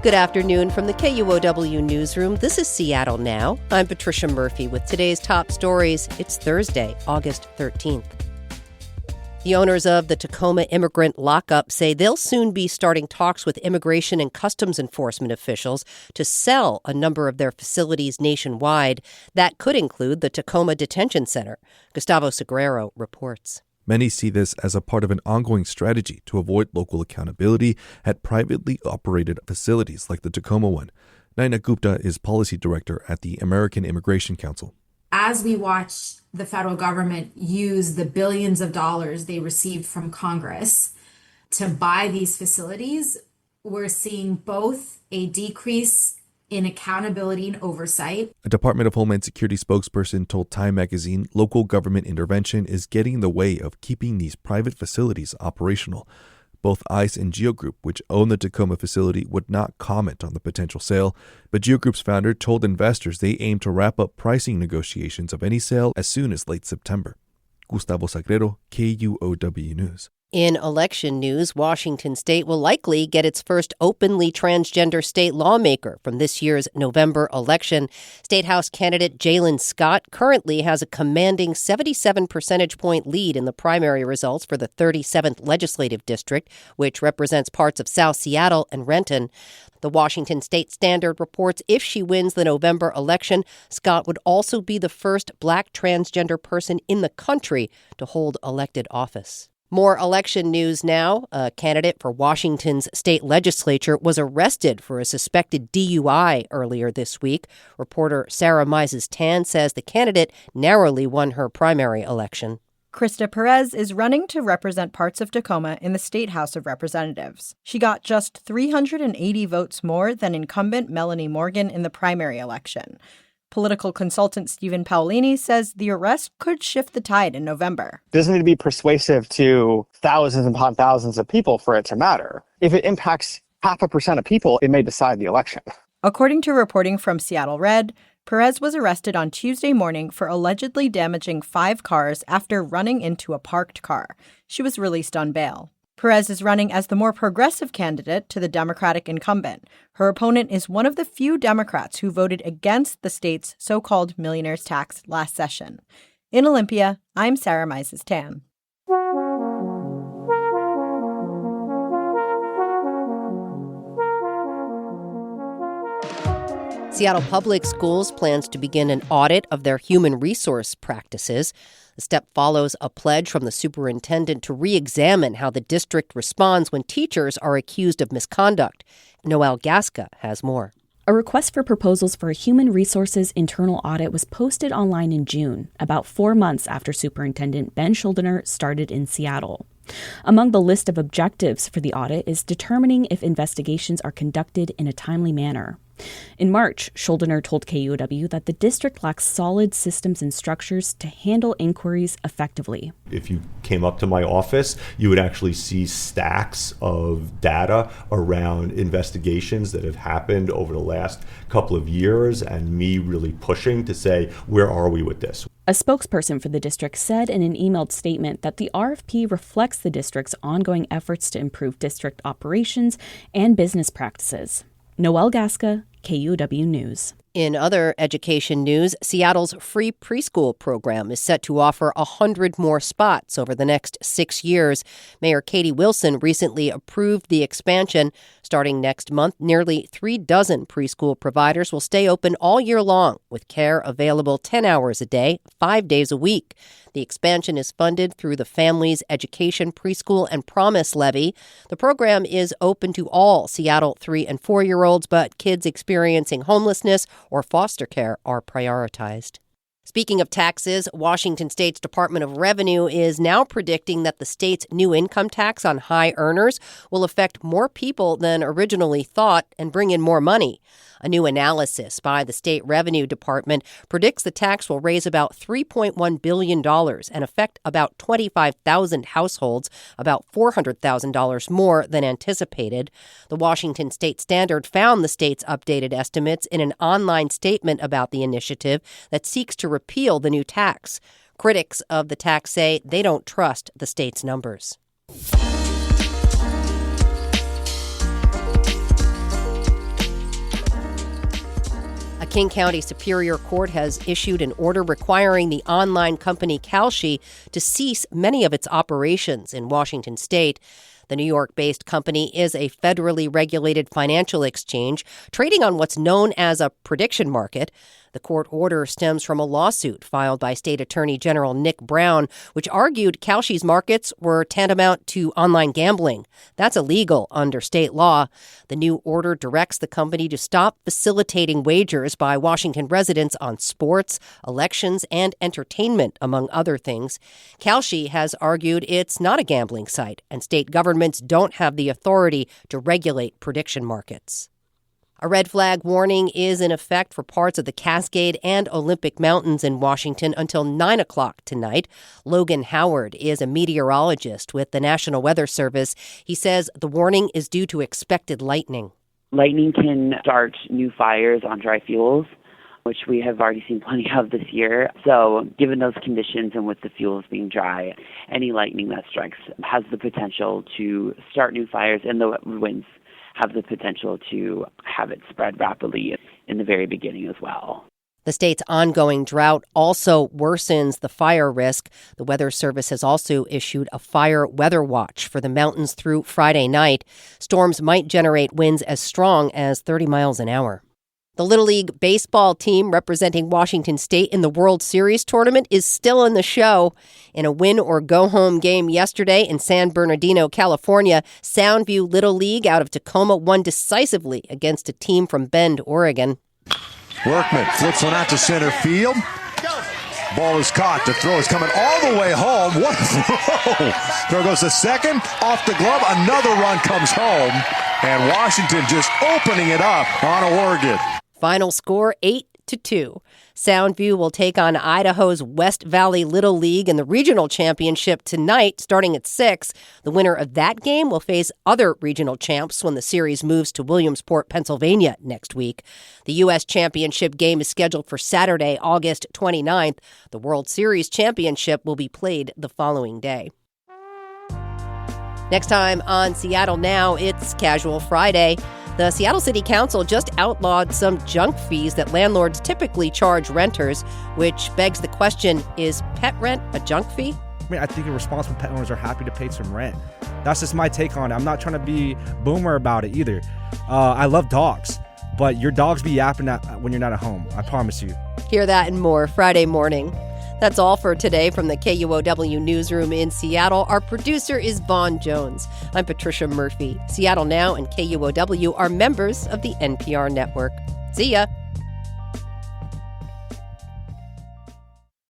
Good afternoon from the KUOW newsroom. This is Seattle Now. I'm Patricia Murphy with today's top stories. It's Thursday, August 13th. The owners of the Tacoma immigrant lockup say they'll soon be starting talks with immigration and customs enforcement officials to sell a number of their facilities nationwide. That could include the Tacoma Detention Center. Gustavo Segrero reports. Many see this as a part of an ongoing strategy to avoid local accountability at privately operated facilities like the Tacoma one. Naina Gupta is policy director at the American Immigration Council. As we watch the federal government use the billions of dollars they received from Congress to buy these facilities, we're seeing both a decrease in accountability and oversight. A Department of Homeland Security spokesperson told Time magazine local government intervention is getting in the way of keeping these private facilities operational. Both ICE and Geo Group, which own the Tacoma facility, would not comment on the potential sale, but Geo Group's founder told investors they aim to wrap up pricing negotiations of any sale as soon as late September. Gustavo Segrero, KUOW News. In election news, Washington state will likely get its first openly transgender state lawmaker from this year's November election. State House candidate Jalen Scott currently has a commanding 77 percentage point lead in the primary results for the 37th Legislative District, which represents parts of South Seattle and Renton. The Washington State Standard reports if she wins the November election, Scott would also be the first Black transgender person in the country to hold elected office. More election news now. A candidate for Washington's state legislature was arrested for a suspected DUI earlier this week. Reporter Sarah Mises-Tan says the candidate narrowly won her primary election. Krista Perez is running to represent parts of Tacoma in the State House of Representatives. She got just 380 votes more than incumbent Melanie Morgan in the primary election. Political consultant Stephen Paolini says the arrest could shift the tide in November. It doesn't need to be persuasive to thousands upon thousands of people for it to matter. If it impacts 0.5% of people, it may decide the election. According to reporting from Seattle Red, Perez was arrested on Tuesday morning for allegedly damaging 5 cars after running into a parked car. She was released on bail. Perez is running as the more progressive candidate to the Democratic incumbent. Her opponent is one of the few Democrats who voted against the state's so-called Millionaire's tax last session. In Olympia, I'm Sarah Mises-Tan. Seattle Public Schools plans to begin an audit of their human resource practices. The step follows a pledge from the superintendent to re-examine how the district responds when teachers are accused of misconduct. Noelle Gasca has more. A request for proposals for a human resources internal audit was posted online in June, about 4 months after Superintendent Ben Schuldiner started in Seattle. Among the list of objectives for the audit is determining if investigations are conducted in a timely manner. In March, Schuldiner told KUOW that the district lacks solid systems and structures to handle inquiries effectively. If you came up to my office, you would actually see stacks of data around investigations that have happened over the last couple of years and me really pushing to say, where are we with this? A spokesperson for the district said in an emailed statement that the RFP reflects the district's ongoing efforts to improve district operations and business practices. Noelle Gasca, KUOW News. In other education news, Seattle's free preschool program is set to offer 100 more spots over the next 6 years. Mayor Katie Wilson recently approved the expansion. Starting next month, nearly 3 dozen preschool providers will stay open all year long, with care available 10 hours a day, 5 days a week. The expansion is funded through the Families Education Preschool and Promise Levy. The program is open to all Seattle 3- and 4-year-olds, but kids experiencing homelessness or foster care are prioritized. Speaking of taxes, Washington State's Department of Revenue is now predicting that the state's new income tax on high earners will affect more people than originally thought and bring in more money. A new analysis by the State Revenue Department predicts the tax will raise about $3.1 billion and affect about 25,000 households, about $400,000 more than anticipated. The Washington State Standard found the state's updated estimates in an online statement about the initiative that seeks to repeal the new tax. Critics of the tax say they don't trust the state's numbers. King County Superior Court has issued an order requiring the online company Kalshi to cease many of its operations in Washington state. The New York-based company is a federally regulated financial exchange trading on what's known as a prediction market. The court order stems from a lawsuit filed by State Attorney General Nick Brown, which argued Kalshi's markets were tantamount to online gambling. That's illegal under state law. The new order directs the company to stop facilitating wagers by Washington residents on sports, elections, and entertainment, among other things. Kalshi has argued it's not a gambling site, and state governments don't have the authority to regulate prediction markets. A red flag warning is in effect for parts of the Cascade and Olympic Mountains in Washington until 9 o'clock tonight. Logan Howard is a meteorologist with the National Weather Service. He says the warning is due to expected lightning. Lightning can start new fires on dry fuels, which we have already seen plenty of this year. So given those conditions and with the fuels being dry, any lightning that strikes has the potential to start new fires, and the winds have the potential to have it spread rapidly in the very beginning as well. The state's ongoing drought also worsens the fire risk. The Weather Service has also issued a fire weather watch for the mountains through Friday night. Storms might generate winds as strong as 30 miles an hour. The Little League baseball team representing Washington State in the World Series tournament is still in the show. In a win-or-go-home game yesterday in San Bernardino, California, Soundview Little League out of Tacoma won decisively against a team from Bend, Oregon. Workman flips one out to center field. Ball is caught. The throw is coming all the way home. What a throw! Throw goes to second, off the glove. Another run comes home. And Washington just opening it up on Oregon. Final score 8-2. Soundview will take on Idaho's West Valley Little League in the regional championship tonight, starting at 6. The winner of that game will face other regional champs when the series moves to Williamsport, Pennsylvania next week. The U.S. Championship game is scheduled for Saturday, August 29th. The World Series Championship will be played the following day. Next time on Seattle Now, it's Casual Friday. The Seattle City Council just outlawed some junk fees that landlords typically charge renters, which begs the question, is pet rent a junk fee? I mean, I think responsible pet owners are happy to pay some rent. That's just my take on it. I'm not trying to be boomer about it either. I love dogs, but your dogs be yapping when you're not at home. I promise you. Hear that and more Friday morning. That's all for today from the KUOW newsroom in Seattle. Our producer is Vaughn Jones. I'm Patricia Murphy. Seattle Now and KUOW are members of the NPR network. See ya.